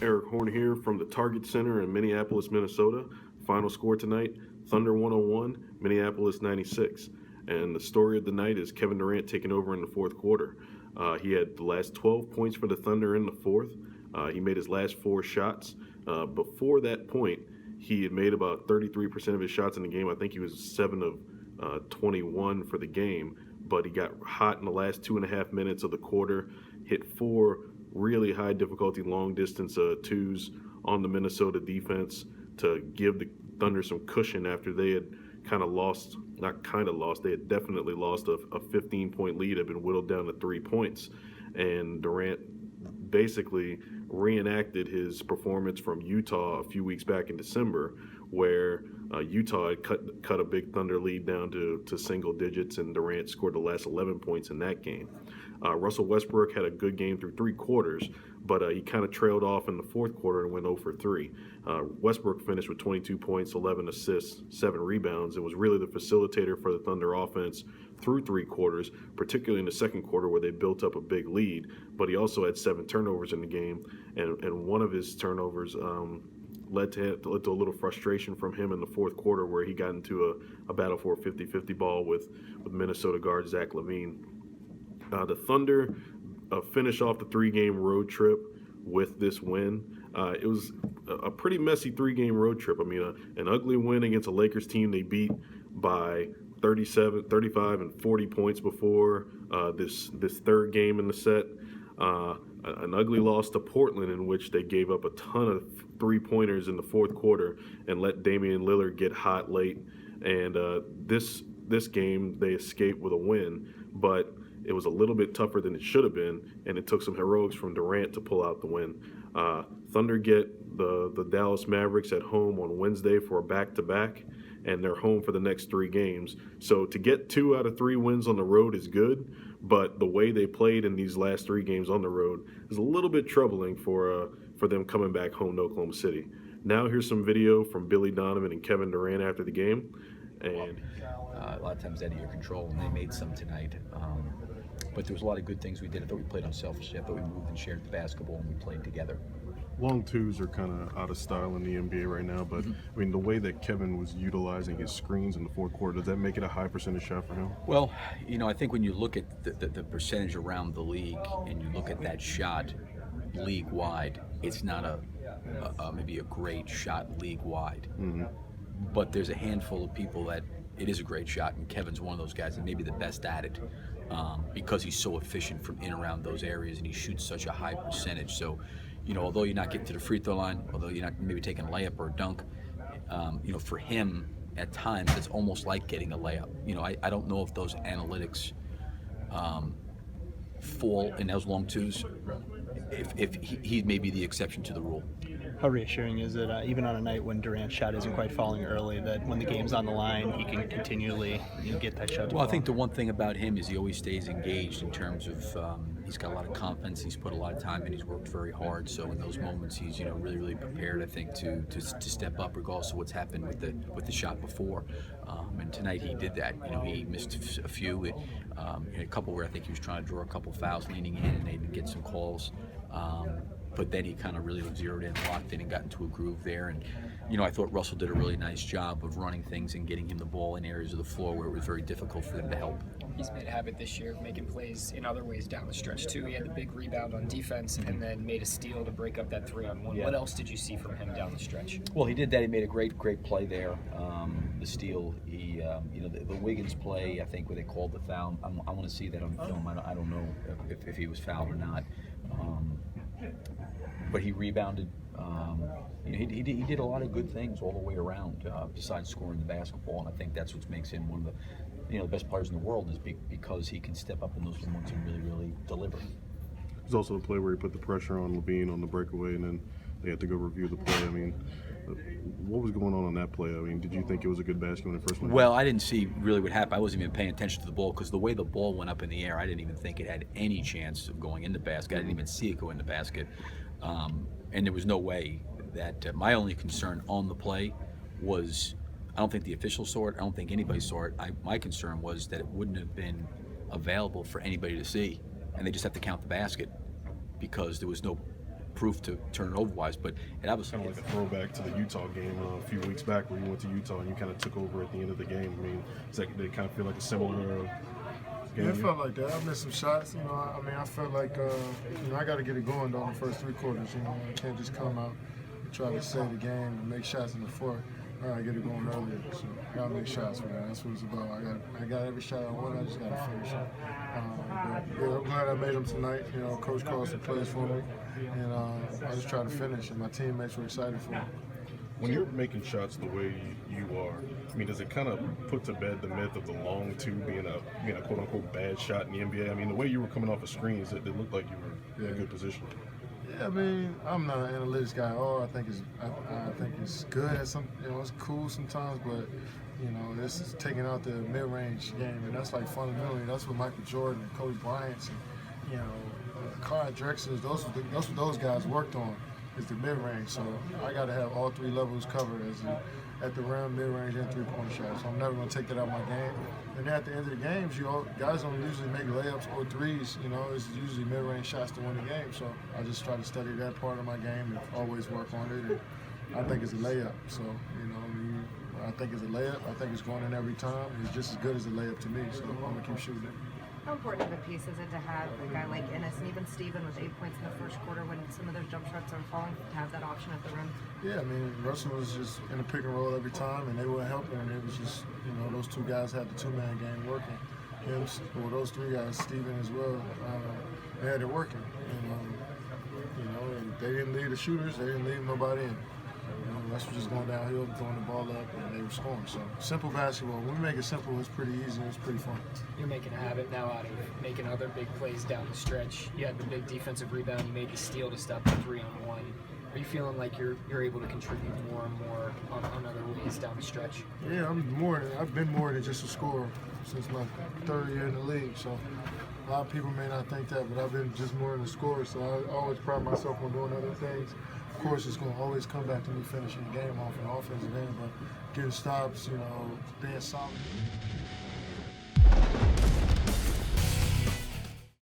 Eric Horn here from the Target Center in Minneapolis, Minnesota. Final score tonight, Thunder 101, Minneapolis 96. And the story of the night is Kevin Durant taking over in the fourth quarter. He had the last 12 points for the Thunder in the fourth. He made his last 4 shots. Before that point, he had made about 33% of his shots in the game. I think he was 7 of 21 for the game, but he got hot in the last 2.5 minutes of the quarter, hit 4 really high difficulty long distance twos on the Minnesota defense to give the Thunder some cushion after they had they had definitely lost a 15-point lead, had been whittled down to 3 points. And Durant basically reenacted his performance from Utah a few weeks back in December, where Utah had cut a big Thunder lead down to single digits, and Durant scored the last 11 points in that game. Russell Westbrook had a good game through 3 quarters, but he kind of trailed off in the fourth quarter and went 0 for 3. Westbrook finished with 22 points, 11 assists, 7 rebounds, and was really the facilitator for the Thunder offense through 3 quarters, particularly in the second quarter where they built up a big lead. But he also had 7 turnovers in the game, and one of his turnovers led to a little frustration from him in the fourth quarter, where he got into a battle for a 50-50 ball with Minnesota guard Zach LaVine. The Thunder finish off the 3-game road trip with this win. It was a pretty messy 3-game road trip. I mean, an ugly win against a Lakers team they beat by 37, 35, and 40 points before this third game in the set. An ugly loss to Portland, in which they gave up a ton of 3-pointers in the fourth quarter and let Damian Lillard get hot late. And this game they escaped with a win, but it was a little bit tougher than it should have been, and it took some heroics from Durant to pull out the win. Thunder get the Dallas Mavericks at home on Wednesday for a back-to-back, and they're home for the next 3 games. So to get 2 out of 3 wins on the road is good, but the way they played in these last 3 games on the road is a little bit troubling for them coming back home to Oklahoma City. Now here's some video from Billy Donovan and Kevin Durant after the game. And a lot of times out of your control, and they made some tonight. But there was a lot of good things we did. I thought we played unselfishly. I thought we moved and shared the basketball, and we played together. Long twos are kind of out of style in the NBA right now, but I mean, the way that Kevin was utilizing his screens in the fourth quarter, does that make it a high percentage shot for him? Well, I think when you look at the percentage around the league and you look at that shot league-wide, it's not maybe a great shot league-wide. Mm-hmm. But there's a handful of people that it is a great shot, and Kevin's one of those guys, and maybe the best at it, because he's so efficient from in around those areas, and he shoots such a high percentage. So, although you're not getting to the free throw line, although you're not maybe taking a layup or a dunk, for him, at times, it's almost like getting a layup. I don't know if those analytics fall in those long twos, if he may be the exception to the rule. How reassuring is it, even on a night when Durant's shot isn't quite falling early, that when the game's on the line, he can continually get that shot to fall? I think the one thing about him is he always stays engaged in terms of he's got a lot of confidence, he's put a lot of time in, he's worked very hard. So in those moments, he's really, really prepared, I think, to step up regardless of what's happened with the shot before. And tonight he did that. He missed a few, a couple where I think he was trying to draw a couple fouls leaning in, and they didn't get some calls. But then he kind of really zeroed in, locked in, and got into a groove there. And, I thought Russell did a really nice job of running things and getting him the ball in areas of the floor where it was very difficult for them to help. He's made a habit this year of making plays in other ways down the stretch, too. He had the big rebound on defense and then made a steal to break up that 3-on-1. Yeah. What else did you see from him down the stretch? Well, he did that. He made a great play there. The steal, the Wiggins play, I think, where they called the foul. I want to see that on film. I don't know if he was fouled or not. But he rebounded. He did a lot of good things all the way around, besides scoring the basketball, and I think that's what makes him one of the best players in the world, is because he can step up in those moments and really, really deliver. There's also the play where he put the pressure on LaVine on the breakaway, and then they had to go review the play. I mean, what was going on that play? I mean, did you think it was a good basket when it first went? Well, I didn't see really what happened. I wasn't even paying attention to the ball, because the way the ball went up in the air, I didn't even think it had any chance of going in the basket. I didn't even see it go in the basket. And there was no way that my only concern on the play was, I don't think the officials saw it. I don't think anybody saw it. My concern was that it wouldn't have been available for anybody to see, and they just have to count the basket, because there was no proof to turn it over wise. But that was Kind of like a throwback to the Utah game a few weeks back where you went to Utah and you kind of took over at the end of the game. I mean, did it kind of feel like a similar game? Yeah, it felt like that. I missed some shots. I mean, I felt like, I got to get it going though in the first 3 quarters. I can't just come out and try to save the game and make shots in the fourth. I got to get it going earlier. So I got to make shots, man. That's what it's about. I got every shot I want. I just got to finish it. But I'm glad I made them tonight. Coach called some plays for me, and I just tried to finish, and my teammates were excited for me. When you're making shots the way you are, I mean, does it kind of put to bed the myth of the long two being a quote unquote bad shot in the NBA? I mean, the way you were coming off of screens, it looked like you were in a good position. Yeah, I mean, I'm not an analytics guy at all. I think it's good at some, it's cool sometimes, but this is taking out the mid-range game, and that's like fundamentally that's what Michael Jordan and Kobe Bryant and Clyde Drexler, that's what those guys worked on. Is the mid-range, so I got to have all 3 levels covered at the rim, mid-range, and 3-point shots. So I'm never going to take that out of my game. And then at the end of the games, guys don't usually make layups or threes. It's usually mid-range shots to win the game. So I just try to study that part of my game and always work on it. And I think it's a layup. So I think it's a layup. I think it's going in every time. It's just as good as a layup to me. So I'm going to keep shooting it. How important of a piece is it to have a guy like Ennis and even Steven with 8 points in the first quarter when some of those jump shots are falling to have that option at the rim? Yeah, I mean, Russell was just in a pick and roll every time, and they were helping, and it was just, those 2 guys had the 2-man game working. Those 3 guys, Steven as well, they had it working. And they didn't leave the shooters, they didn't leave nobody in. Russell was just going downhill, throwing the ball up, and they were scoring. So simple basketball. When we make it simple, it's pretty easy and it's pretty fun. You're making a habit now out of making other big plays down the stretch. You had the big defensive rebound. You made the steal to stop the 3-on-1. Are you feeling like you're able to contribute more and more on other ways down the stretch? Yeah, I've been more than just a scorer since my 3rd year in the league. So a lot of people may not think that, but I've been just more than a scorer. So I always pride myself on doing other things. Of course, it's going to always come back to me finishing the game off an offensive end, but getting stops, being solid.